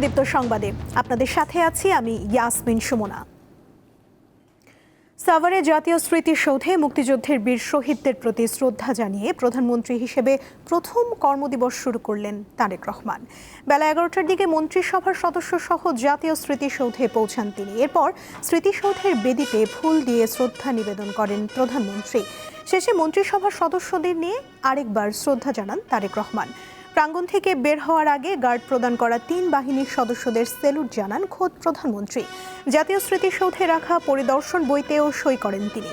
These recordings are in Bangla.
জীবনদীপ্ত সংবাদে আপনাদের সাথে আছি আমি ইয়াসমিন সুমনা। সাভারে জাতীয় স্মৃতিসৌধে মুক্তিযুদ্ধের বীর শহীদদের প্রতি শ্রদ্ধা জানিয়ে প্রধানমন্ত্রী হিসেবে প্রথম কর্মদিবস শুরু করলেন তারেক রহমান। বেলা 11টার দিকে মন্ত্রিসভার সদস্য সহ জাতীয় স্মৃতিসৌধে পৌঁছান তিনি। এরপর স্মৃতিসৌধের বেদিতে ফুল দিয়ে শ্রদ্ধা নিবেদন করেন প্রধানমন্ত্রী। শেষে মন্ত্রিসভার সদস্যদের নিয়ে আরেকবার শ্রদ্ধা জানান তারেক রহমান। প্রাঙ্গণ থেকে বের হওয়ার আগে গার্ড প্রদান করা 3 বাহিনীর সদস্যদের সেলুট জানান খোদ প্রধানমন্ত্রী। জাতীয় স্মৃতিসৌধে রাখা পরিদর্শন বইতেও সই করেন তিনি।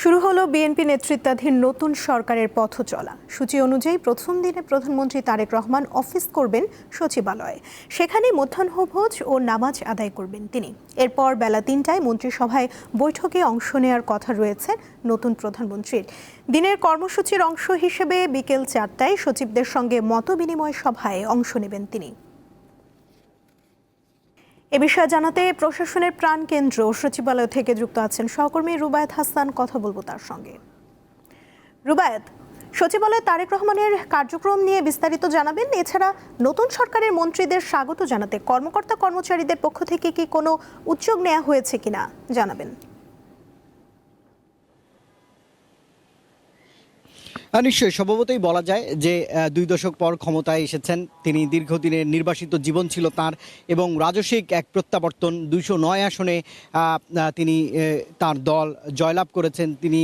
শুরু হলো বিএনপি নেতৃত্বাধীন নতুন সরকারের পথ চলা। সূচি অনুযায়ী প্রথম দিনে প্রধানমন্ত্রী তারেক রহমান অফিস করবেন সচিবালয়ে। সেখানে মধ্যাহ্নভোজ ও নামাজ আদায় করবেন তিনি। এরপর বেলা 3টায় মন্ত্রিসভায় বৈঠকে অংশ নেওয়ার কথা রয়েছে নতুন প্রধানমন্ত্রীর। দিনের কর্মসূচির অংশ হিসেবে বিকেল 4টায় সচিবদের সঙ্গে মতবিনিময় সভায় অংশ নেবেন তিনি। এ বিষয়ে জানাতে প্রশাসনের প্রাণকেন্দ্র সচিবালয় থেকে যুক্ত আছেন সহকর্মী রুবায়েত হাসান। কথা বলবো তার সঙ্গে। রুবায়েত, সচিবালয়ে তারেক রহমানের কার্যক্রম নিয়ে বিস্তারিত জানাবেন। এছাড়া নতুন সরকারের মন্ত্রীদের স্বাগত জানাতে কর্মকর্তা কর্মচারীদের পক্ষ থেকে কি কোনো উদ্যোগ নেওয়া হয়েছে কিনা জানাবেন। নিশ্চয়ই, স্বভাবতই বলা যায় যে 2 দশক পর ক্ষমতায় এসেছেন তিনি। দীর্ঘদিনের নির্বাসিত জীবন ছিল তার এবং রাজস্বিক এক প্রত্যাবর্তন। 209 আসনে তিনি তার দল জয়লাভ করেছেন। তিনি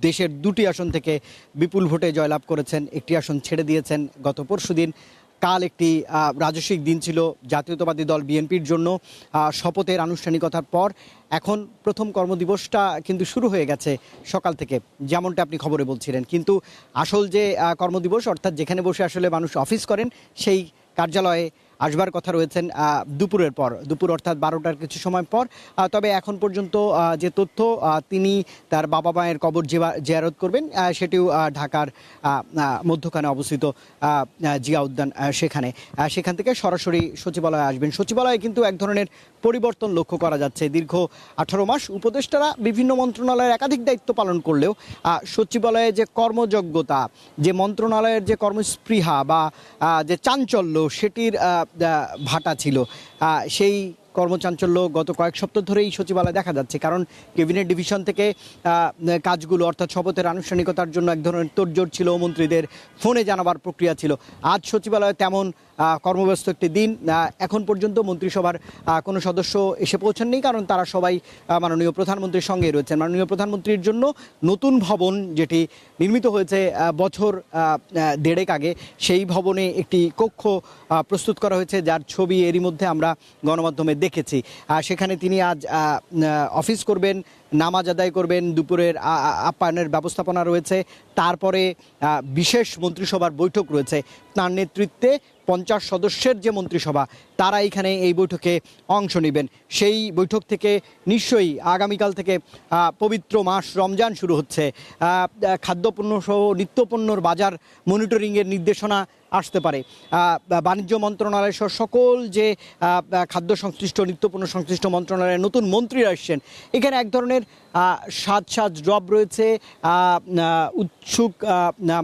দেশের 2টি আসন থেকে বিপুল ভোটে জয়লাভ করেছেন। একটি আসন ছেড়ে দিয়েছেন গত পরশুদিন। কাল একটি রাজস্বিক দিন ছিল জাতীয়তাবাদী দল বিএনপির জন্য। শপথের আনুষ্ঠানিকতার পর এখন প্রথম কর্মদিবসটা কিন্তু শুরু হয়ে গেছে সকাল থেকে, যেমনটা আপনি খবরে বলছিলেন। কিন্তু আসল যে কর্মদিবস, অর্থাৎ যেখানে বসে আসলে মানুষ অফিস করেন, সেই কার্যালয়ে আসবার কথা রয়েছেন দুপুরের পর, দুপুর অর্থাৎ 12টার কিছু সময় পর। তবে এখন পর্যন্ত যে তথ্য, তিনি তার বাবা মায়ের কবর জিয়ারত করবেন, সেটিও ঢাকার মধ্যখানে অবস্থিত জিয়া উদ্যান, সেখান থেকে সরাসরি সচিবালয়ে আসবেন। সচিবালয়ে কিন্তু এক ধরনের পরিবর্তন লক্ষ্য করা যাচ্ছে। দীর্ঘ 18 মাস উপদেষ্টারা বিভিন্ন মন্ত্রণালয়ের একাধিক দায়িত্ব পালন করলেও সচিবালয়ে যে কর্মযোগ্যতা, যে মন্ত্রণালয়ের যে কর্মস্পৃহা বা যে চাঞ্চল্য, সেটির ভাটা ছিল। সেই কর্মচাঞ্চল্য গত কয়েক সপ্তাহ ধরেই সচিবালয়ে দেখা যাচ্ছে। কারণ ক্যাবিনেট ডিভিশন থেকে কাজগুলো, অর্থাৎ শপথের আনুষ্ঠানিকতার জন্য এক ধরনের তোড়জোড় ছিল, মন্ত্রীদের ফোনে জানাবার প্রক্রিয়া ছিল। আজ সচিবালয়ে তেমন কর্মব্যস্ত একটি দিন। এখন পর্যন্ত মন্ত্রিসভার কোনো সদস্য এসে পৌঁছাননি, কারণ তারা সবাই মাননীয় প্রধানমন্ত্রীর সঙ্গে রয়েছেন। মাননীয় প্রধানমন্ত্রীর জন্য নতুন ভবন, যেটি নির্মিত হয়েছে বছর 1.5 আগে, সেই ভবনে একটি কক্ষ প্রস্তুত করা হয়েছে, যার ছবি এরই মধ্যে আমরা গণমাধ্যমে দেখেছি। সেখানে তিনি আজ অফিস করবেন, নামাজ আদায় করবেন, দুপুরের আপ্যায়নের ব্যবস্থাপনা রয়েছে। তারপরে বিশেষ মন্ত্রিসভার বৈঠক রয়েছে। তার নেতৃত্বে 50 সদস্যের যে মন্ত্রিসভা, তারা এখানে এই বৈঠকে অংশ নেবেন। সেই বৈঠক থেকে নিশ্চয়ই আগামীকাল থেকে পবিত্র মাস রমজান শুরু হচ্ছে। খাদ্যপণ্য সহ নিত্যপণ্যর বাজার মনিটরিংয়ের নির্দেশনা আসতে পারে। বাণিজ্য মন্ত্রণালয় সহ সকল যে খাদ্য সংশ্লিষ্ট, নিত্যপণ্য সংশ্লিষ্ট মন্ত্রণালয়ের নতুন মন্ত্রীরা আসছেন। এখানে এক ধরনের সাজ ড্রপ রয়েছে। উৎসুক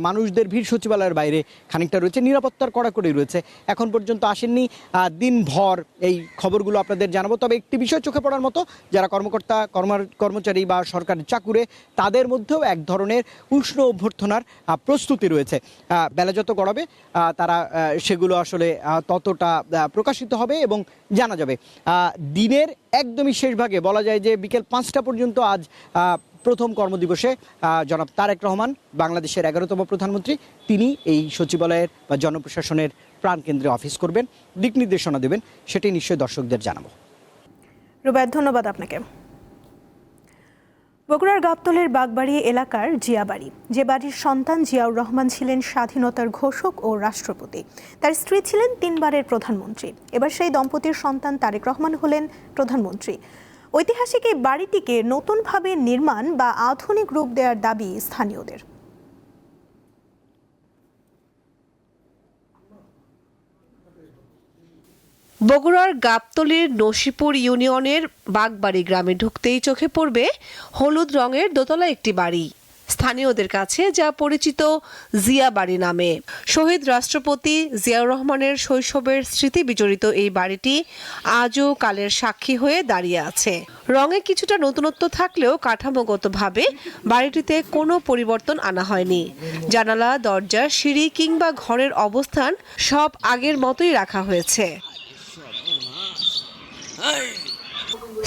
মানুষদের ভিড় সচিবালয়ের বাইরে খানিকটা রয়েছে। নিরাপত্তার কড়াকড়ি রয়েছে। এখন পর্যন্ত আসেননি। দিনভর এই খবরগুলো আপনাদের জানাবো। তবে একটি বিষয় চোখে পড়ার মতো, যারা কর্মচারী বা সরকারি চাকুরে, তাদের মধ্যেও এক ধরনের উষ্ণ অভ্যর্থনার প্রস্তুতি রয়েছে। বেলা যত গড়াবে তারা সেগুলো আসলে ততটা প্রকাশিত হবে এবং জানা যাবে। দিনের একদমই শেষ ভাগে বলা যায় যে বিকেল 5টা পর্যন্ত আজ প্রথম কর্মদিবসে জনাব তারেক রহমান বাংলাদেশের 11তম প্রধানমন্ত্রী তিনি এই সচিবালয়ের বা জনপ্রশাসনের প্রাণকেন্দ্রে অফিস করবেন, দিক নির্দেশনা দেবেন, সেটি নিশ্চয়ই দর্শকদের জানাবো। রুবায়েত, ধন্যবাদ আপনাকে। বগুড়ার গাবতলীর বাগবাড়ি এলাকার জিয়াবাড়ি, যে বাড়ির সন্তান জিয়াউর রহমান ছিলেন স্বাধীনতার ঘোষক ও রাষ্ট্রপতি, তার স্ত্রী ছিলেন 3 বারের প্রধানমন্ত্রী। এবার সেই দম্পতির সন্তান তারেক রহমান হলেন প্রধানমন্ত্রী। ঐতিহাসিক এই বাড়িটিকে নতুনভাবে নির্মাণ বা আধুনিক রূপ দেওয়ার দাবি স্থানীয়দের। বগুড়ার গাবতলীর নসিপুর ইউনিয়নের বাগবাড়ি গ্রামে ঢুকতেই চোখে পড়বে হলুদ রঙের দোতলা একটি বাড়ি, স্থানীয়দের কাছে যা পরিচিত জিয়া বাড়ি নামে। শহীদ রাষ্ট্রপতি জিয়াউর রহমানের শৈশবের স্মৃতি বিজড়িত এই বাড়িটি আজও কালের সাক্ষী হয়ে দাঁড়িয়ে আছে। রঙে কিছুটা নতুনত্ব থাকলেও কাঠামোগতভাবে বাড়িটিতে কোনো পরিবর্তন আনা হয়নি। জানালা, দরজা, সিঁড়ি কিংবা ঘরের অবস্থান সব আগের মতোই রাখা হয়েছে।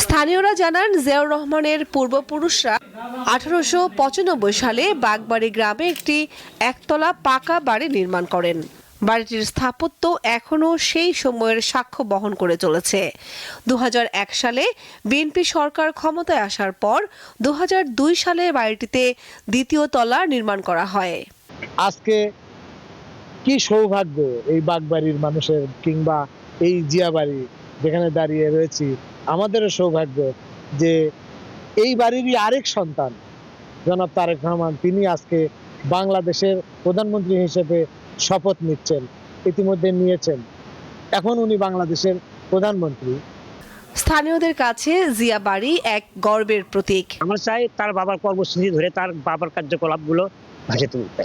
স্থানীয়রা জানান, জিয়াউর রহমানের পূর্বপুরুষরা 1895 সালে বাগবাড়ি গ্রামে একটি একতলা পাকা বাড়ি নির্মাণ করেন। বাড়িটির স্থাপত্য এখনও সেই সময়ের সাক্ষ্য বহন করে চলেছে। 2001 সালে বিএনপি সরকার ক্ষমতায় আসার পর 2002 সালে বাড়িটিতে দ্বিতীয় তলা নির্মাণ করা হয়। আজকে কি সৌভাগ্য এই বাগবাড়ির মানুষের, কিংবা এই জিয়াবাড়ি যেখানে দাঁড়িয়ে রয়েছি, আমাদেরও সৌভাগ্য যে এই বাড়িরই আরেক সন্তান জনাব তারেক রহমান তিনি আজকে বাংলাদেশের প্রধানমন্ত্রী হিসেবে শপথ নিচ্ছেন, ইতিমধ্যে নিয়েছেন। এখন উনি বাংলাদেশের প্রধানমন্ত্রী। স্থানীয়দের কাছে জিয়া বাড়ি এক গর্বের প্রতীক। আমরা চাই তার বাবার কর্মসূচি ধরে তার বাবার কার্যকলাপগুলো ভাসে তুলতে।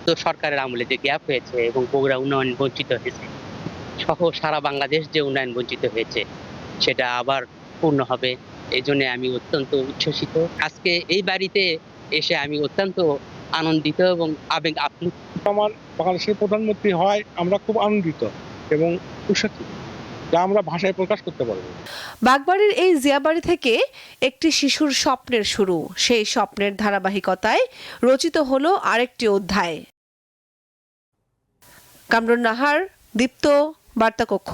তো সরকারের আমলে যে গ্যাপ হয়েছে এবং বগুড়া উন্নয়ন বঞ্চিত হয়েছে সহ সারা বাংলাদেশ যে উন্নয়ন বঞ্চিত হয়েছে সেটা আবার পূর্ণ হবে, এই জন্য আমি অত্যন্ত উচ্ছ্বসিত। আজকে এই বাড়িতে এসে আমি অত্যন্ত আনন্দিত এবং আবেগ আপ্লুত। আমার বাংলাদেশের প্রধানমন্ত্রী হয় আমরা খুব আনন্দিত এবং উৎসাহিত, যা আমরা ভাষায় প্রকাশ করতে পারবো। বাগবাড়ির এই জিয়াবাড়ি থেকে একটি শিশুর স্বপ্নের শুরু, সেই স্বপ্নের ধারাবাহিকতায় রচিত হলো আরেকটি অধ্যায়। কামরুন নাহার, দীপ্ত, বার্তাকক্ষ।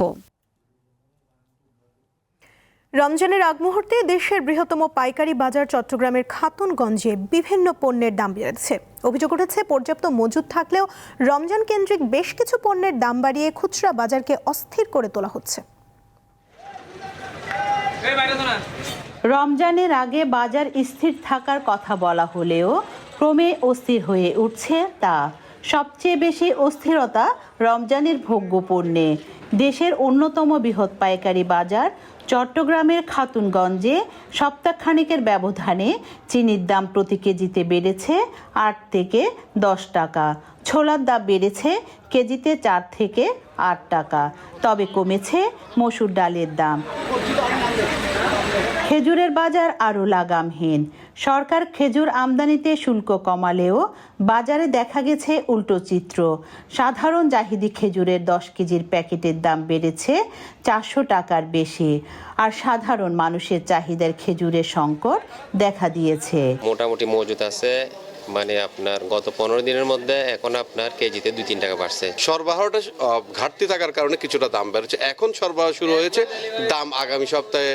রমজানের আগ মুহূর্তে দেশের বৃহত্তম পাইকারি বাজার চট্টগ্রামের খাতুনগঞ্জে বিভিন্ন পণ্যের দাম বেড়েছে। অভিযোগ উঠেছে, পর্যাপ্ত মজুদ থাকলেও রমজান কেন্দ্রিক বেশ কিছু পণ্যের দাম বাড়িয়ে খুচরা বাজারকে অস্থির করে তোলা হচ্ছে। রমজানের আগে বাজার স্থির থাকার কথা বলা হলেও ক্রমে অস্থির হয়ে উঠছে তা। সবচেয়ে বেশি অস্থিরতা রমজানের ভোগ্য পণ্যে। দেশের অন্যতম বৃহৎ পাইকারি বাজার চট্টগ্রামের খাতুনগঞ্জে সপ্তাহখানেকের ব্যবধানে চিনির দাম প্রতি কেজিতে বেড়েছে 8 থেকে 10 টাকা। ছোলার দাম বেড়েছে কেজিতে 4 থেকে 8 টাকা। তবে কমেছে মসুর ডালের দাম। খেজুরের বাজার আরও লাগামহীন। সরকার খেজুর আমদানিতে শুল্ক কমালেও বাজারে দেখা গেছে উল্টো চিত্র। সাধারণ জাহিদি খেজুরের 10 কেজির প্যাকেটের দাম বেড়েছে 400 টাকার বেশি। আর সাধারণ মানুষের চাহিদার খেজুরের সংকট দেখা দিয়েছে। মোটামুটি মজুদ আছে, মানে আপনার গত 15 দিনের মধ্যে এখন আপনার কেজিতে 2-3 টাকা বাড়ছে। সরবরাহটা ঘাটতি থাকার কারণে কিছুটা দাম বেড়েছে। এখন সরবরাহ শুরু হয়েছে, দাম আগামী সপ্তাহে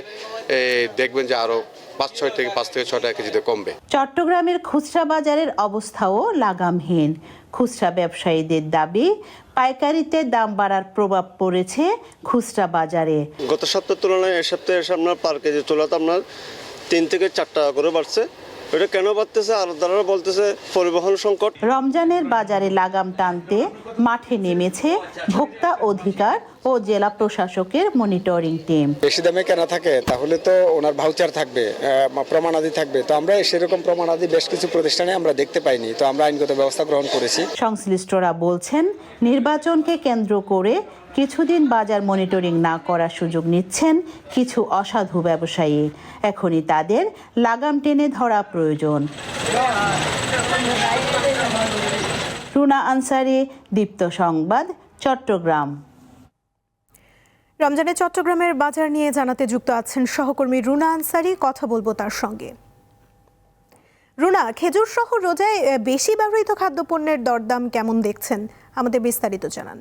দেখবেন যে আরো 5 থেকে 6 টাকা কেজিতে কমবে। চট্টগ্রামের খুচরা বাজারের অবস্থাও লাগামহীন। খুচরা ব্যবসায়ীদের দাবি, পাইকারিতে দাম বাড়ার প্রভাব পড়েছে খুচরা বাজারে। গত সপ্তাহের তুলনায় এ সপ্তাহে আপনার পার কেজি ছোলাতে আপনার 3 থেকে 4 টাকা করে বাড়ছে। এটা কেন বাড়তেছে? আড়তদাররা বলতেছে পরিবহন সংকট। রমজানের বাজারে লাগাম টানতে মাঠে নেমেছে ভোক্তা অধিকার ও জেলা প্রশাসকের মনিটরিং টিম। বেশি দামে কেনা থাকে তাহলে তো ওনার ভাউচার থাকবে, প্রমাণাদি থাকবে। তো আমরা সেরকম প্রমাণাদি বেশ কিছু প্রতিষ্ঠানে আমরা দেখতে পাইনি, তো আমরা আইনগত ব্যবস্থা গ্রহণ করেছি। সংশ্লিষ্টরা বলছেন, নির্বাচনকে কেন্দ্র করে কিছুদিন বাজার মনিটরিং না করার সুযোগ নিচ্ছেন কিছু অসাধু ব্যবসায়ী। এখনই তাদের লাগাম টেনে ধরা প্রয়োজন। রুনা আনসারি, দীপ্ত সংবাদ, চট্টগ্রাম। রমজানে চট্টগ্রামের বাজার নিয়ে জানাতে যুক্ত আছেন সহকর্মী রুনা আনসারি, কথা বলবো তার সঙ্গে। রুনা, খেজুর সহ রোজায় বেশি ব্যবহৃত খাদ্যপণ্যের দরদাম কেমন দেখছেন? আমাদের বিস্তারিত জানান।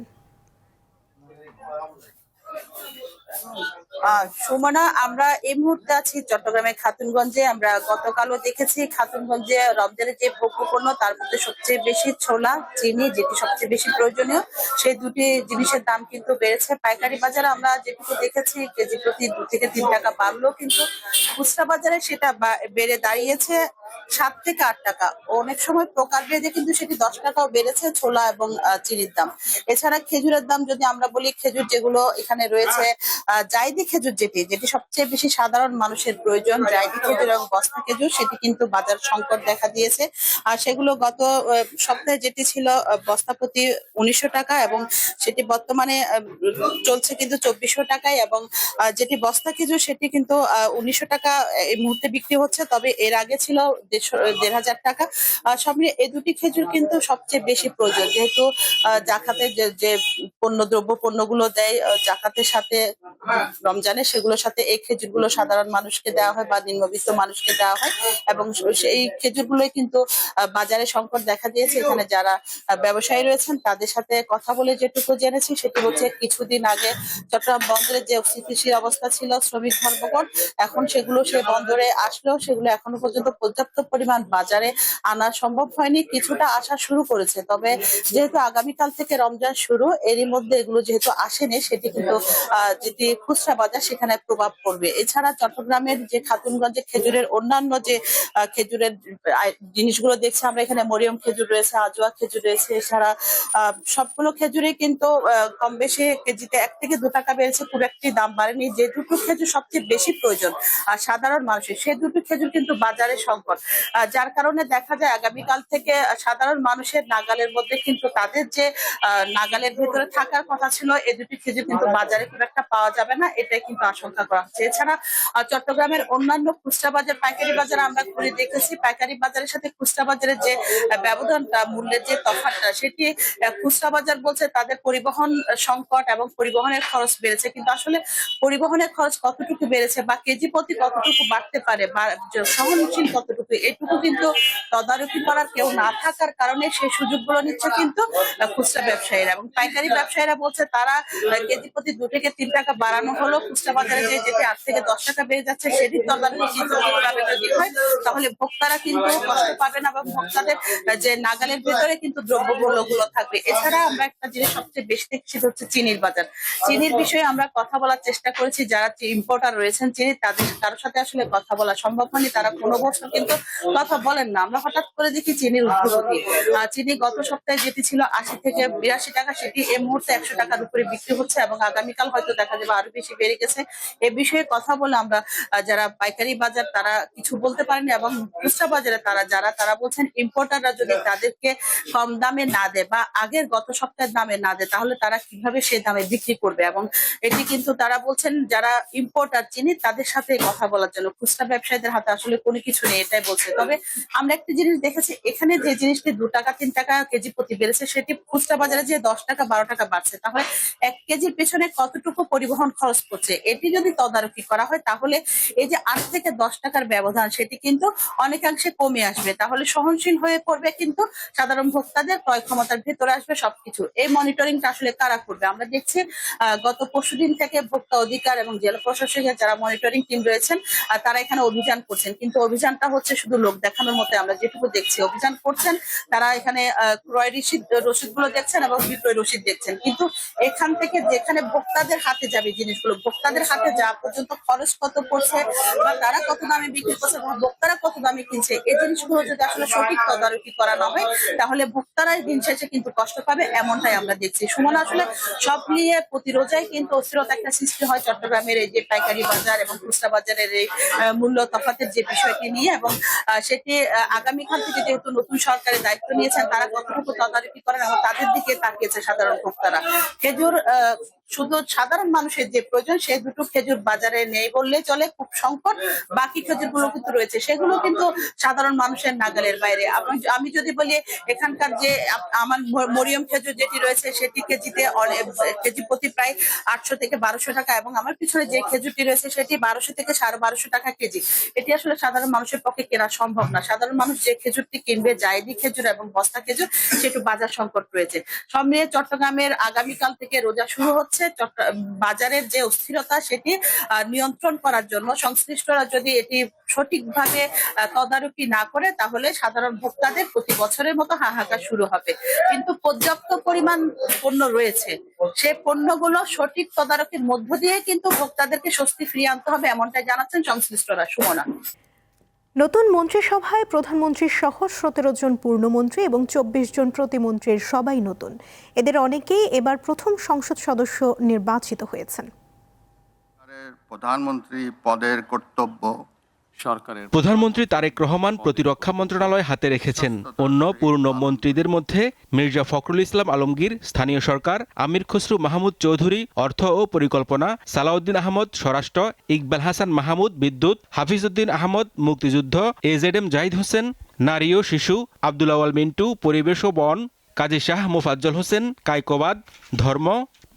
সুমনা, আমরা এই মুহূর্তে আছি চট্টগ্রামের খাতুনগঞ্জে। আমরা গতকালও দেখেছি খাতুনগঞ্জে রমজানের যে ভোগ্যপণ্য তার মধ্যে সবচেয়ে বেশি ছোলা, চিনি, যেটি সবচেয়ে বেশি প্রয়োজনীয়, সেই দুটি জিনিসের দাম কিন্তু বেড়েছে। পাইকারি বাজারে আমরা যেটুকু দেখেছি কেজি প্রতি 2 থেকে 3 টাকা বাড়লো, কিন্তু খুচরা বাজারে সেটা বেড়ে দাঁড়িয়েছে 7 থেকে 8 টাকা। অনেক সময় প্রকার ভেদে কিন্তু সেটি 10 টাকাও বেড়েছে ছোলা এবং চিনির দাম। এছাড়া খেজুরের দাম যদি আমরা বলি, খেজুর যেগুলো এখানে রয়েছে, জায়দি খেজুর যেটি সবচেয়ে বেশি সাধারণ মানুষের প্রয়োজন, জায়দি খেজুর এবং বস্তা খেজুর, সেটি কিন্তু বাজার সংকট দেখা দিয়েছে। আর সেগুলো গত সপ্তাহে যেটি ছিল বস্তা প্রতি 1900 টাকা এবং সেটি বর্তমানে চলছে কিন্তু 2400 টাকায়, এবং যেটি বস্তা খেজুর সেটি কিন্তু 1900 টাকা এই মুহূর্তে বিক্রি হচ্ছে, তবে এর আগে ছিল 1500 টাকা। সব মিলিয়ে এই দুটি খেজুর কিন্তু সবচেয়ে বেশি প্রয়োজন, যেহেতু জাকাতের যে পণ্যগুলো দেয় জাকাতের সাথে রমজানে, সেগুলোর সাথে এই খেজুরগুলো সাধারণ মানুষকে দেওয়া হয় বা নিম্নবিত্ত মানুষকে দেওয়া হয়, এবং সেই খেজুরগুলোই কিন্তু বাজারে সংকট দেখা দিয়েছে। এখানে যারা ব্যবসায়ী রয়েছেন তাদের সাথে কথা বলে যেটুকু জেনেছি সেটি হচ্ছে, কিছুদিন আগে চট্টগ্রাম বন্দরের যে স্থিতিশীল অবস্থা ছিল শ্রমিক ধর্মঘট, এখন সেগুলো সেই বন্দরে আসলেও সেগুলো এখনো পর্যন্ত পর্যাপ্ত পরিমাণ বাজারে আনা সম্ভব হয়নি। কিছুটা আসা শুরু করেছে, তবে যেহেতু আগামীকাল থেকে রমজান শুরু, এরই মধ্যে এগুলো যেহেতু আসেনি, সেটি কিন্তু যেটি খুচরা বাজার সেখানে প্রভাব পড়বে। এছাড়া চট্টগ্রামের যে খাতুনগঞ্জে খেজুরের অন্যান্য যে খেজুরের জিনিসগুলো দেখছি আমরা, এখানে মরিয়ম খেজুর রয়েছে, আজোয়া খেজুর রয়েছে, এছাড়া সবগুলো খেজুরে কিন্তু কম বেশি কেজিতে 1 থেকে 2 টাকা বেড়েছে, খুব একটি দাম বাড়েনি। যে দুটো খেজুর সবচেয়ে বেশি প্রয়োজন আর সাধারণ মানুষের, সেই দুটো খেজুর কিন্তু বাজারে সংকট, যার কারণে দেখা যায় আগামীকাল থেকে সাধারণ মানুষের নাগালের মধ্যে কিন্তু তাদের যে নাগালের ভেতরে থাকার কথা ছিল, এই দুটি খেজুর কিন্তু বাজারে খুব একটা পাওয়া যাবে না, এটাই কিন্তু আশঙ্কা করা হচ্ছে। এছাড়া চট্টগ্রামের অন্যান্য খুচরা বাজার, পাইকারি বাজার আমরা ঘুরে দেখেছি, পাইকারি বাজারের সাথে খুচরা বাজারের যে ব্যবধানটা, মূল্যের যে তফাৎটা, সেটি খুচরা বাজার বলছে তাদের পরিবহন সংকট এবং পরিবহনের খরচ বেড়েছে, কিন্তু আসলে পরিবহনের খরচ কতটুকু বেড়েছে বা কেজি প্রতি কতটুকু বাড়তে পারে বা সহনশীল কতটুকু, এটুকু কিন্তু তদারকি করার কেউ না থাকার কারণে সেই সুযোগগুলো নিচ্ছে কিন্তু খুচরা ব্যবসায়ীরা। এবং পাইকারি ব্যবসায়ীরা বলছে তারা কেজি প্রতি 2 থেকে 3 টাকা বাড়ানো হলো, খুচরা বাজারে যেটি 8 থেকে 10 টাকা বেড়ে যাচ্ছে, সেটি তদারকি কিন্তু ঠিকভাবে যদি হয় তাহলে ভোক্তারা কিন্তু কষ্ট পাবে না, বা ভোক্তাদের যে নাগালের ভেতরে কিন্তু দ্রব্যমূল্যগুলো থাকবে। এছাড়া আমরা একটা জিনিস সবচেয়ে বেশি দেখছি হচ্ছে চিনির বাজার। চিনির বিষয়ে আমরা কথা বলার চেষ্টা করেছি, যারা ইম্পোর্টার রয়েছেন চিনি, তাদের কারোর সাথে আসলে কথা বলা সম্ভব হয়নি, তারা কোনো বছর কিন্তু কথা বলেন না। আমরা হঠাৎ করে দেখি চিনির ঊর্ধ্বগতি, চিনি গত সপ্তাহে যেটি ছিল 80 থেকে 82 টাকা, সেটি এই মুহূর্তে 100 টাকার উপরে বিক্রি হচ্ছে, এবং আগামীকাল হয়তো দেখা যাবে আরো বেশি বেড়ে গেছে। এ বিষয়ে কথা বলে আমরা যারা পাইকারি বাজার তারা কিছু বলতে পারেনি, এবং খুচরা বাজারে তারা বলছেন ইম্পোর্টাররা যদি তাদেরকে কম দামে না দেয় বা আগের গত সপ্তাহের দামে না দেয়, তাহলে তারা কিভাবে সেই দামে বিক্রি করবে। এবং এটি কিন্তু তারা বলছেন যারা ইম্পোর্টার চিনি তাদের সাথে কথা বলার জন্য, খুচরা ব্যবসায়ীদের হাতে আসলে কোনো কিছু নেই, এটাই বলছে। তবে আমরা একটা জিনিস দেখেছি, এখানে যে জিনিসটি 2 টাকা 3 টাকা কেজি প্রতি বেড়েছে, সেটি খুচরা বাজারে যে 10 টাকা 12 টাকা বাড়ছে, তাহলে 1 কেজির পেছনে কতটুকু পরিবহন খরচ করছে, এটি যদি তদারকি করা হয় তাহলে এই যে 8 থেকে 10 টাকার ব্যবধান সেটি কিন্তু অনেকাংশে কমে আসবে, তাহলে সহনশীল হয়ে পড়বে, কিন্তু সাধারণ ভোক্তাদের ক্রয় ক্ষমতার ভেতরে আসবে সবকিছু। এই মনিটরিংটা আসলে কারা করবে? আমরা দেখছি গত পরশুদিন থেকে ভোক্তা অধিকার এবং জেলা প্রশাসনের যারা মনিটরিং টিম রয়েছেন তারা এখানে অভিযান করছেন, কিন্তু অভিযানটা হচ্ছে শুধু লোক দেখানোর মতো। আমরা যেটুকু দেখছি অভিযান করছেন, তারা এখানে ক্রয় রসিদ গুলো দেখছেন এবং বিক্রয় রসিদ দেখছেন, কিন্তু এখান থেকে যেখানে ভোক্তাদের হাতে যাবে জিনিসগুলো, ভোক্তাদের হাতে যাওয়া পর্যন্ত খরচ কত পড়ছে বা তারা কত দামে বিক্রি করছে বা ভোক্তারা কত দামে কিনছে, এই জিনিসগুলো যদি আসলে সঠিক তদারকি করা না হয় তাহলে ভোক্তারাই দিন শেষে কিন্তু কষ্ট পাবে, এমনটাই আমরা দেখছি। সুমন, আসলে সব নিয়ে প্রতি রোজায় কিন্তু অস্থিরতা একটা সৃষ্টি হয় চট্টগ্রামের এই যে পাইকারি বাজার এবং খুচরা বাজারের এই মূল্য তফাতের যে বিষয়টি নিয়ে, এবং সেটি আগামীকাল থেকে যেহেতু নতুন সরকারের দায়িত্ব নিয়েছেন, তারা কতটুকু তদারকি করেন এবং তাদের দিকে তাকিয়েছে সাধারণ ভোক্তারা। খেজুর শুধু সাধারণ মানুষের যে প্রয়োজন সেই দুটো খেজুর বাজারে নেই বললে চলে, খুব সংকট। বাকি খেজুরগুলো কিন্তু রয়েছে, সেগুলো কিন্তু সাধারণ মানুষের নাগালের বাইরে। আমি যদি বলি এখানকার যে আমার মরিয়ম খেজুর যেটি রয়েছে সেটি কেজিতে কেজি প্রতি প্রায় 800 থেকে 1200 টাকা, এবং আমার পিছনে যে খেজুরটি রয়েছে সেটি 1200 থেকে 1250 টাকা কেজি। এটি আসলে সাধারণ মানুষের পক্ষে কেনা সম্ভব না। সাধারণ মানুষ যে খেজুরটি কিনবে, জায়দি খেজুর এবং বস্তা খেজুর, সেটু বাজার সংকট রয়েছে। সব মিলিয়ে চট্টগ্রামের আগামীকাল থেকে রোজা শুরু হচ্ছে। বাজারের যে অস্থিরতা সেটি নিয়ন্ত্রণ করার জন্য সংশ্লিষ্টরা যদি এটি সঠিকভাবে তদারকি না করে তাহলে সাধারণ ভোক্তাদের প্রতি বছরের মতো হাহাকার শুরু হবে। কিন্তু পর্যাপ্ত পরিমাণ পণ্য রয়েছে, সেই পণ্যগুলো সঠিক তদারকির মধ্য দিয়ে কিন্তু ভোক্তাদেরকে স্বস্তি ফিরিয়ে আনতে হবে, এমনটাই জানাচ্ছেন সংশ্লিষ্টরা। সুমনা। নতুন মন্ত্রিসভায় প্রধানমন্ত্রী সহ 17 জন পূর্ণমন্ত্রী এবং 24 জন প্রতিমন্ত্রীর সবাই নতুন। এদের অনেকেই এবার প্রথম সংসদ সদস্য নির্বাচিত হয়েছেন। প্রধানমন্ত্রী পদের কর্তব্য সরকারের। প্রধানমন্ত্রী তারেক রহমান প্রতিরক্ষা মন্ত্রণালয় হাতে রেখেছেন। অন্য পূর্ণ মন্ত্রীদের মধ্যে মির্জা ফখরুল ইসলাম আলমগীর স্থানীয় সরকার, আমির খসরু মাহমুদ চৌধুরী অর্থ ও পরিকল্পনা, সালাউদ্দিন আহমদ স্বরাষ্ট্র, ইকবাল হাসান মাহমুদ বিদ্যুৎ, হাফিজউদ্দিন আহমদ মুক্তিযুদ্ধ, এজেডএম জাহিদ হোসেন নারী ও শিশু, আব্দুল আওয়াল মিন্টু পরিবেশ ও বন, কাজী শাহ মোফাজ্জল হোসেন কায়কোবাদ ধর্ম,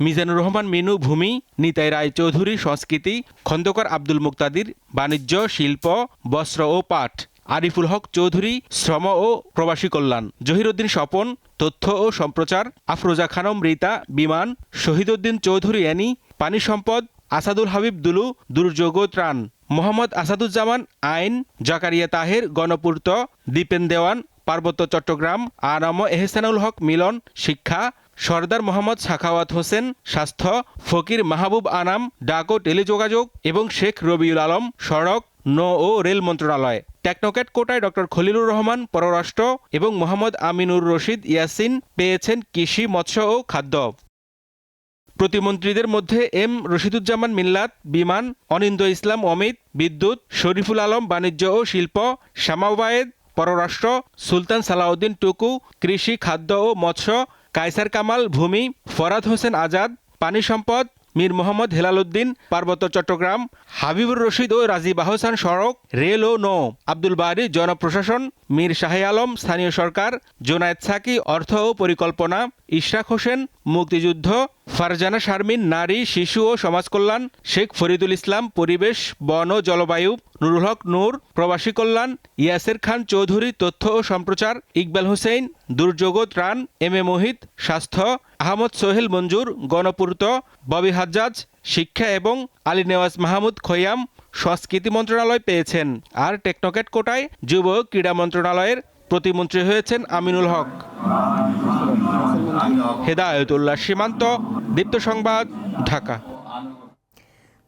মিজানুর রহমান মিনু ভূমি, নিতাই রায় চৌধুরী সংস্কৃতি, খন্দকার আব্দুল মুক্তাদির বাণিজ্য শিল্প বস্ত্র ও পাট, আরিফুল হক চৌধুরী শ্রম ও প্রবাসী কল্যাণ, জহিরুদ্দিন স্বপন তথ্য ও সম্প্রচার, আফরোজা খানম রীতা বিমান, শহীদউদ্দিন চৌধুরী অ্যানি পানি সম্পদ, আসাদুল হাবিব দুলু দুর্যোগ ও ত্রাণ, মোহাম্মদ আসাদুজ্জামান আইন, জাকারিয়া তাহের গণপূর্ত, দীপেন দেওয়ান পার্বত্য চট্টগ্রাম, আনাম এহসানুল হক মিলন শিক্ষা, সর্দার মোহাম্মদ সাখাওয়াত হোসেন স্বাস্থ্য, ফকির মাহবুব আনাম ডাক ও টেলিযোগাযোগ এবং শেখ রবিউল আলম সড়ক নৌ ও রেল মন্ত্রণালয়। টেকনোক্যাট কোটায় ডক্টর খলিলুর রহমান পররাষ্ট্র এবং মোহাম্মদ আমিনুর রশিদ ইয়াসিন পেয়েছেন কৃষি মৎস্য ও খাদ্য। প্রতিমন্ত্রীদের মধ্যে এম রশিদুজ্জামান মিল্লাত বিমান, অনিন্দ ইসলাম অমিত বিদ্যুৎ, শরীফুল আলম বাণিজ্য ও শিল্প, শামাওয়ায়েদ পররাষ্ট্র, সুলতান সালাউদ্দিন টুকু কৃষি খাদ্য ও মৎস্য, কায়সার কামাল ভূমি, ফরাদ হোসেন আজাদ পানি সম্পদ, মীর মোহাম্মদ হেলালুদ্দিন পার্বত্য চট্টগ্রাম, হাবিবুর রশিদ ও রাজীব আহসান সড়ক রেল ও নৌ, আব্দুল বারী জনপ্রশাসন, মীর শাহে আলম স্থানীয় সরকার, জোনায়েদ সাকি অর্থ ও পরিকল্পনা, ইশরাক হোসেন মুক্তিযুদ্ধ, ফারজানা শারমিন নারী শিশু ও সমাজ কল্যাণ, শেখ ফরিদুল ইসলাম পরিবেশ বন ও জলবায়ু, নুরুল হক নূর প্রবাসী কল্যাণ, ইয়াসের খান চৌধুরী তথ্য ও সম্প্রচার, ইকবাল হোসেন দুর্যোগ ও ত্রাণ, এম এ মোহিত স্বাস্থ্য, আহমদ সোহেল মঞ্জুর গণপূর্ত, ববি হাজ্জাজ শিক্ষা এবং আলী নেওয়াজ মাহমুদ খৈয়াম সংস্কৃতি মন্ত্রণালয় পেয়েছেন। আর টেকনোক্যাট কোটায় যুব ক্রীড়া মন্ত্রণালয়ের প্রতিমন্ত্রী হয়েছেন আমিনুল হক। হেদায়েতুল্লাহ সীমান্ত, দীপ্ত সংবাদ, ঢাকা।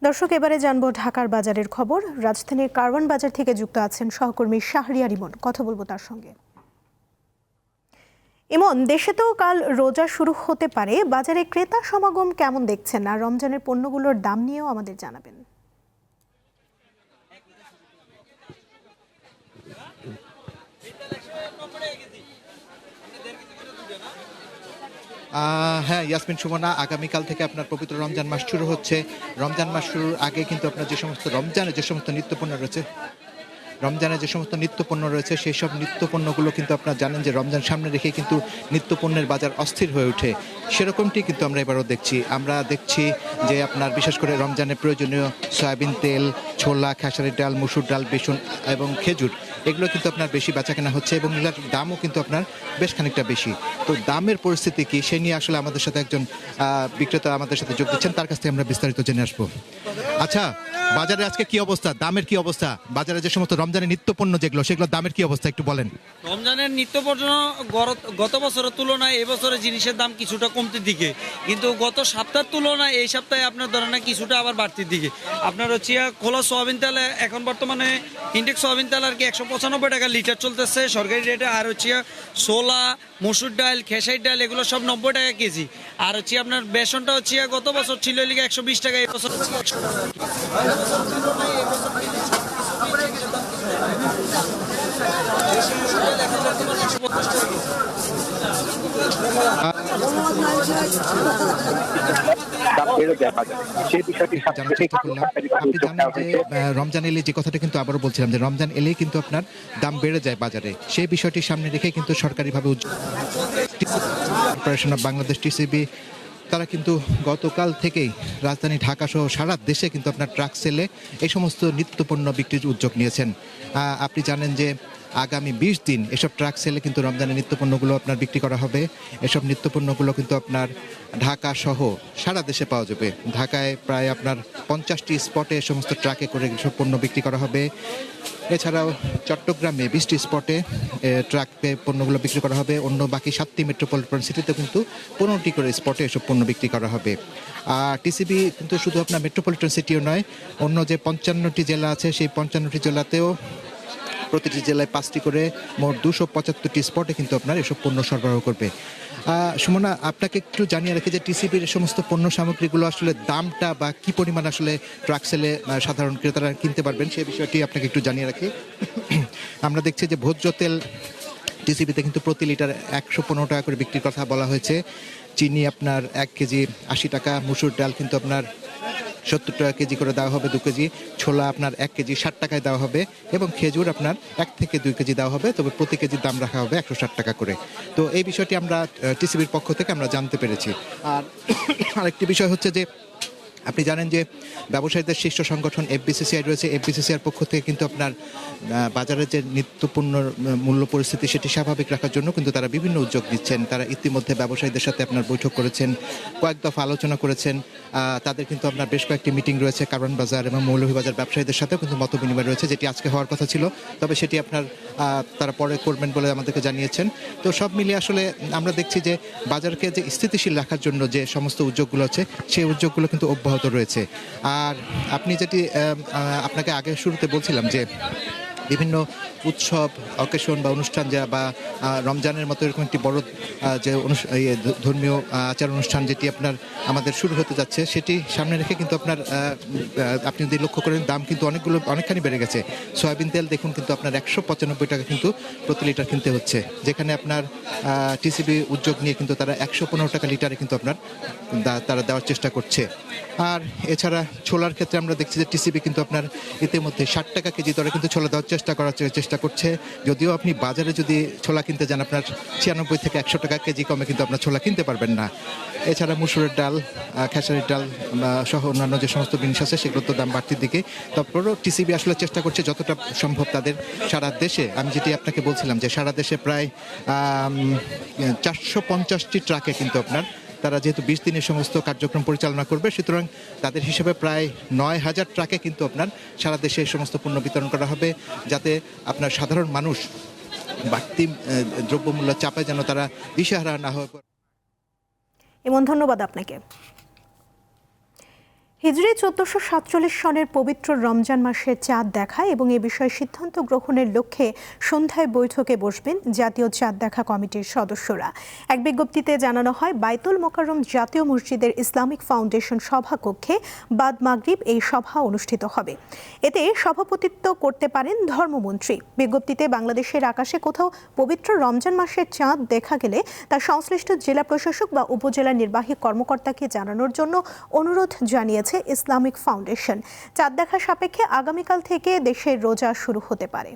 দর্শক, এবারে জানবো ঢাকার বাজারের খবর। রাজধানীর কারওয়ান বাজার থেকে যুক্ত আছেন সহকর্মী শাহরিয়ার ইমন, কথা বলবো তার সঙ্গে। ইমন, দেশে তো কাল রোজা শুরু হতে পারে, বাজারে ক্রেতা সমাগম কেমন দেখছেন, আর রমজানের পণ্যগুলোর দাম নিয়েও আমাদের জানাবেন। হ্যাঁ ইয়াসমিন সুমনা, আগামীকাল থেকে আপনার পবিত্র রমজান মাস শুরু হচ্ছে। রমজান মাস শুরুর আগে কিন্তু আপনার যে সমস্ত রমজানের যে সমস্ত নিত্যপণ্য রয়েছে সেই সব নিত্যপণ্যগুলো কিন্তু আপনারা জানেন যে রমজান সামনে রেখে কিন্তু নিত্যপণ্যের বাজার অস্থির হয়ে ওঠে। সেরকমটি কিন্তু আমরা এবারও দেখছি যে আপনার বিশেষ করে রমজানের প্রয়োজনীয় সয়াবিন তেল, ছোলা, খেসারির ডাল, মসুর ডাল, বেসন এবং খেজুর এগুলো কিন্তু আপনার বেশি বেচাকেনা হচ্ছে এবং এগুলোর দামও কিন্তু আপনার বেশ খানিকটা বেশি। তো দামের পরিস্থিতি কি সে নিয়ে আসলে আমাদের সাথে একজন বিক্রেতা আমাদের সাথে যোগ দিচ্ছেন, তার কাছ থেকে আমরা বিস্তারিত জেনে আসবো। আচ্ছা, বাজারে আজকে কি অবস্থা, দামের কি অবস্থা? বাজারে যে সমস্ত রমজানের নিত্যপণ্য সেগুলোর দামের কি অবস্থা একটু বলেন। রমজানের নিত্যপণ্য গত বছরের তুলনায় এবছরে জিনিসের দাম কিছুটা কমতির দিকে, কিন্তু গত সপ্তাহের তুলনায় এই সপ্তাহে আপনার ধরেন কিছুটা আবার বাড়তির দিকে। আপনার হচ্ছে খোলা সোয়াবিন তেল এখন বর্তমানে ইন্ডেক্স সোয়াবিন তেল আর কি 195 টাকা লিটার চলতেছে সরকারি রেটে। আর হচ্ছে ছোলা, মসুর ডাল, খেসারির ডাল এগুলো সব 90 টাকা কেজি। আর হচ্ছে আপনার বেসনটা হচ্ছে গত বছর ছিল 120 টাকা, এবছর 100 টাকা। দাম বেড়ে যায় বাজারে। সেই বিষয়টি জানার চেষ্টা করলাম। আপনি জানেন যে রমজান এলে যে কথাটা কিন্তু আবারও বলছিলাম যে রমজান এলেই কিন্তু আপনার দাম বেড়ে যায় বাজারে, সেই বিষয়টি সামনে রেখে কিন্তু সরকারিভাবে কর্পোরেশন অফ বাংলাদেশ টিসিবি তারা কিন্তু গতকাল থেকেই রাজধানী ঢাকা সহ সারা দেশে কিন্তু আপনার ট্রাক সেলে এই সমস্ত নিত্যপণ্য বিক্রির উদ্যোগ নিয়েছেন। আপনি জানেন যে আগামী 20 দিন এসব ট্রাক সেলে কিন্তু রমজানের নিত্যপণ্যগুলো আপনার বিক্রি করা হবে। এসব নিত্যপণ্যগুলো কিন্তু আপনার ঢাকা সহ সারা দেশে পাওয়া যাবে। ঢাকায় প্রায় আপনার 50টি স্পটে সমস্ত ট্রাকে করে এসব পণ্য বিক্রি করা হবে। এছাড়াও চট্টগ্রামে 20টি স্পটে ট্রাকে পণ্যগুলো বিক্রি করা হবে। অন্য বাকি 7টি মেট্রোপলিটন সিটিতে কিন্তু 15টি করে স্পটে এসব পণ্য বিক্রি করা হবে। আর টিসিবি কিন্তু শুধু আপনার মেট্রোপলিটন সিটিও নয়, অন্য যে 55টি জেলা আছে সেই 55টি জেলাতেও প্রতিটি জেলায় 5টি করে মোট 275টি স্পটে কিন্তু আপনার এসব পণ্য সরবরাহ করবে। সুমনা, আপনাকে একটু জানিয়ে রাখি যে টিসিবির সমস্ত পণ্য সামগ্রীগুলো আসলে দামটা বা কি পরিমাণ আসলে ট্রাক সেলে সাধারণ ক্রেতারা কিনতে পারবেন সেই বিষয়টি আপনাকে একটু জানিয়ে রাখি। আমরা দেখছি যে ভোজ্য তেল টিসিবিতে কিন্তু প্রতি লিটার 115 টাকা করে বিক্রির কথা বলা হয়েছে। চিনি আপনার 1 কেজি 80 টাকা, মুসুর ডাল কিন্তু আপনার 70 টাকা কেজি করে দেওয়া হবে 2 কেজি, ছোলা আপনার 1 কেজি 60 টাকায় দেওয়া হবে এবং খেজুর আপনার 1 থেকে 2 কেজি দেওয়া হবে, তবে প্রতি কেজির দাম রাখা হবে 160 টাকা করে। তো এই বিষয়টি আমরা টিসিবির পক্ষ থেকে আমরা জানতে পেরেছি। আর আরেকটি বিষয় হচ্ছে যে আপনি জানেন যে ব্যবসায়ীদের শীর্ষ সংগঠন এফবিসিসিআই রয়েছে। এফবিসিসিআইয়ের পক্ষ থেকে কিন্তু আপনার বাজারের যে নিত্যপণ্য মূল্য পরিস্থিতি সেটি স্বাভাবিক রাখার জন্য কিন্তু তারা বিভিন্ন উদ্যোগ নিচ্ছেন। তারা ইতিমধ্যে ব্যবসায়ীদের সাথে আপনার বৈঠক করেছেন, কয়েক দফা আলোচনা করেছেন। তাদের কিন্তু আপনার বেশ কয়েকটি মিটিং রয়েছে কারওয়ান বাজার এবং মৌলভীবাজার ব্যবসায়ীদের সাথেও কিন্তু মত বিনিময় রয়েছে, যেটি আজকে হওয়ার কথা ছিল, তবে সেটি আপনার তারা পরে করবেন বলে আমাদেরকে জানিয়েছেন। তো সব মিলিয়ে আসলে আমরা দেখছি যে বাজারকে যে স্থিতিশীল রাখার জন্য যে সমস্ত উদ্যোগগুলো আছে সেই উদ্যোগগুলো কিন্তু অব্যাহত রয়েছে। আর আপনি যেটি আপনাকে আগে শুরুতে বলছিলাম যে বিভিন্ন উৎসব অকেশন বা অনুষ্ঠান যা বা রমজানের মতো এরকম একটি বড় যে ধর্মীয় আচার অনুষ্ঠান যেটি আপনার আমাদের শুরু হতে যাচ্ছে সেটি সামনে রেখে কিন্তু আপনার আপনি যদি লক্ষ্য করেন দাম কিন্তু অনেকখানি বেড়ে গেছে। সয়াবিন তেল দেখুন কিন্তু আপনার 195 টাকা কিন্তু প্রতি লিটার কিনতে হচ্ছে, যেখানে আপনার টিসিবি উদ্যোগ নিয়ে কিন্তু তারা 115 টাকা লিটারে কিন্তু আপনার তারা দেওয়ার চেষ্টা করছে। আর এছাড়া ছোলার ক্ষেত্রে আমরা দেখছি যে টিসিবি কিন্তু আপনার ইতিমধ্যে 60 টাকা কেজি দরে কিন্তু ছোলা দেওয়ার চেষ্টা করছে। যদিও আপনি বাজারে যদি ছোলা কিনতে যান আপনার 96 থেকে 100 টাকা কেজি কমে কিন্তু আপনার ছোলা কিনতে পারবেন না। এছাড়া মুসুরের ডাল, খেসারির ডাল সহ অন্যান্য যে সমস্ত জিনিস আছে সেগুলোর তো দাম বাড়তির দিকে। তারপরেও টিসিবি আসলে চেষ্টা করছে যতটা সম্ভব তাদের সারা দেশে, আমি যেটি আপনাকে বলছিলাম যে সারা দেশে প্রায় 450টি ট্রাকে কিন্তু আপনার তারা যেহেতু 20 দিনের সমস্ত কার্যক্রম পরিচালনা করবে, সুতরাং তাদের হিসেবে প্রায় 9000 ট্রাকে কিন্তু আপনার সারা দেশে এই সমস্ত পণ্য বিতরণ করা হবে, যাতে আপনার সাধারণ মানুষ বাড়তি দ্রব্যমূল্য চাপে যেন তারা দিশেহারা না হয়। এমন ধন্যবাদ আপনাকে। হিজরি 1447 সনের পবিত্র রমজান মাসের চাঁদ দেখা এবং এ বিষয়ে সিদ্ধান্ত গ্রহণের লক্ষ্যে সন্ধ্যায় বৈঠকে বসবেন জাতীয় চাঁদ দেখা কমিটির সদস্যরা। এক বিজ্ঞপ্তিতে জানানো হয়, বাইতুল মোকাররম জাতীয় মসজিদের ইসলামিক ফাউন্ডেশন সভাকক্ষে বাদ মাগরিব এই সভা অনুষ্ঠিত হবে। এতে সভাপতিত্ব করতে পারেন ধর্মমন্ত্রী। বিজ্ঞপ্তিতে বাংলাদেশের আকাশে কোথাও পবিত্র রমজান মাসের চাঁদ দেখা গেলে তা সংশ্লিষ্ট জেলা প্রশাসক বা উপজেলা নির্বাহী কর্মকর্তাকে জানানোর জন্য অনুরোধ জানিয়েছে ইসলামিক ফাউন্ডেশন। চাঁদ দেখা সাপেক্ষে আগামীকাল থেকে দেশের রোজা শুরু হতে পারে।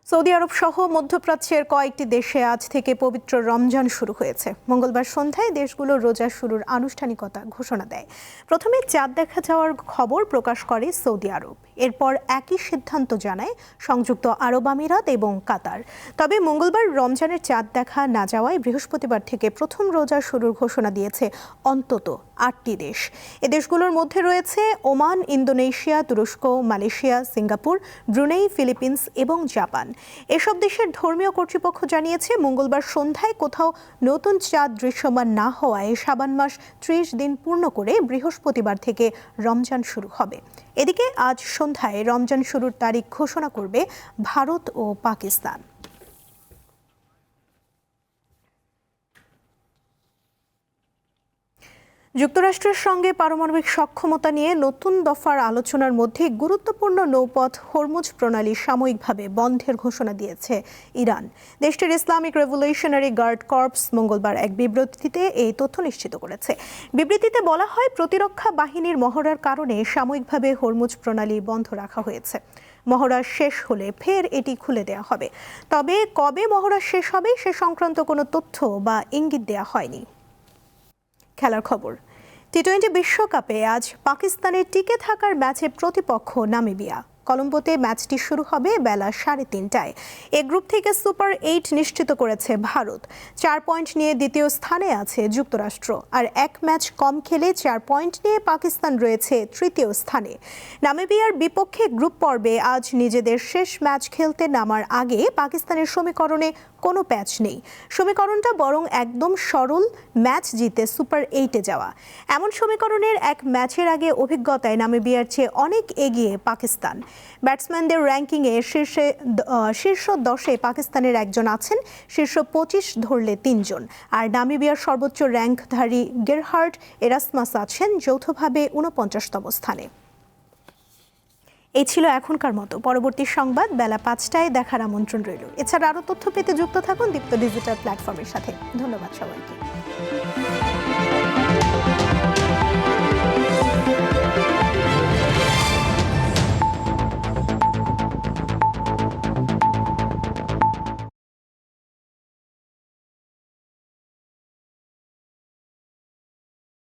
সৌদি আরব সহ মধ্যপ্রাচ্যের কয়েকটি দেশে আজ থেকে পবিত্র রমজান শুরু হয়েছে। মঙ্গলবার সন্ধ্যায় দেশগুলোর রোজা শুরুর আনুষ্ঠানিকতা ঘোষণা দেয়। প্রথমে চাঁদ দেখা যাওয়ার খবর প্রকাশ করে সৌদি আরব, এরপর একই সিদ্ধান্ত জানায় সংযুক্ত আরব আমিরাত এবং কাতার। তবে মঙ্গলবার রমজানের চাঁদ দেখা না যাওয়ায় বৃহস্পতিবার থেকে প্রথম রোজা শুরুর ঘোষণা দিয়েছে অন্তত 8টি দেশ। এ দেশগুলোর মধ্যে রয়েছে ওমান, ইন্দোনেশিয়া, তুরস্ক, মালয়েশিয়া, সিঙ্গাপুর, ব্রুনেই, ফিলিপিন্স এবং জাপান। এসব দেশের ধর্মীয় কর্তৃপক্ষ জানিয়েছে, মঙ্গলবার সন্ধ্যায় কোথাও নতুন চাঁদ দৃশ্যমান না হওয়ায় শাবান মাস 30 দিন পূর্ণ করে বৃহস্পতিবার থেকে রমজান শুরু হবে। এদিকে আজ সন্ধ্যায় রমজান শুরুর তারিখ ঘোষণা করবে ভারত ও পাকিস্তান। যুক্তরাষ্ট্রের সঙ্গে পারমাণবিক সক্ষমতা নিয়ে নতুন দফার আলোচনার মধ্যে গুরুত্বপূর্ণ নৌপথ হরমুজ প্রণালী সাময়িকভাবে বন্ধের ঘোষণা দিয়েছে ইরান। দেশটির ইসলামিক রেভলিউশনারি গার্ড কর্পস মঙ্গলবার এক বিবৃতিতে এই তথ্য নিশ্চিত করেছে। বিবৃতিতে বলা হয়, প্রতিরক্ষা বাহিনীর মহড়ার কারণে সাময়িকভাবে হরমুজ প্রণালী বন্ধ রাখা হয়েছে। মহড়া শেষ হলে ফের এটি খুলে দেওয়া হবে। তবে কবে মহড়া শেষ হবে সে সংক্রান্ত কোনো তথ্য বা ইঙ্গিত দেওয়া হয়নি। খেলার খবর। টি-20 বিশ্বকাপে আজ পাকিস্তানের টিকে থাকার ম্যাচে প্রতিপক্ষ নামিবিয়া। কলম্বোতে ম্যাচটি শুরু হবে বেলা 3:30টায়। এ গ্রুপ থেকে সুপার 8 নিশ্চিত করেছে ভারত। 4 পয়েন্ট নিয়ে দ্বিতীয় স্থানে আছে যুক্তরাষ্ট্র, আর এক ম্যাচ কম খেলে 4 পয়েন্ট নিয়ে পাকিস্তান রয়েছে তৃতীয় স্থানে। নামিবিয়ার বিপক্ষে গ্রুপ পর্বে আজ নিজেদের শেষ ম্যাচ খেলতে নামার আগে পাকিস্তানের সমীকরণে কোনো প্যাচ নেই। সমীকরণটা বরং একদম সরল, ম্যাচ জিতে সুপার 8-এ যাওয়া। এমন সমীকরণের এক ম্যাচের আগে অভিজ্ঞতায় নামিবিয়ার চেয়ে অনেক এগিয়ে পাকিস্তান। ব্যাটসম্যানদের র্যাঙ্কিংয়ে শীর্ষ 10-এ পাকিস্তানের একজন আছেন, শীর্ষ 25 ধরলে 3 জন। আর নামিবিয়ার সর্বোচ্চ র্যাঙ্কধারী গেরহার্ড এরাসমাস আছেন যৌথভাবে 49তম স্থানে। এই ছিল এখনকার মতো। পরবর্তী সংবাদ বেলা 5টায় দেখার আমন্ত্রণ রইল। এছাড়া আরও তথ্য পেতে যুক্ত থাকুন দীপ্ত ডিজিটাল প্ল্যাটফর্মের সাথে। ধন্যবাদ সবাইকে।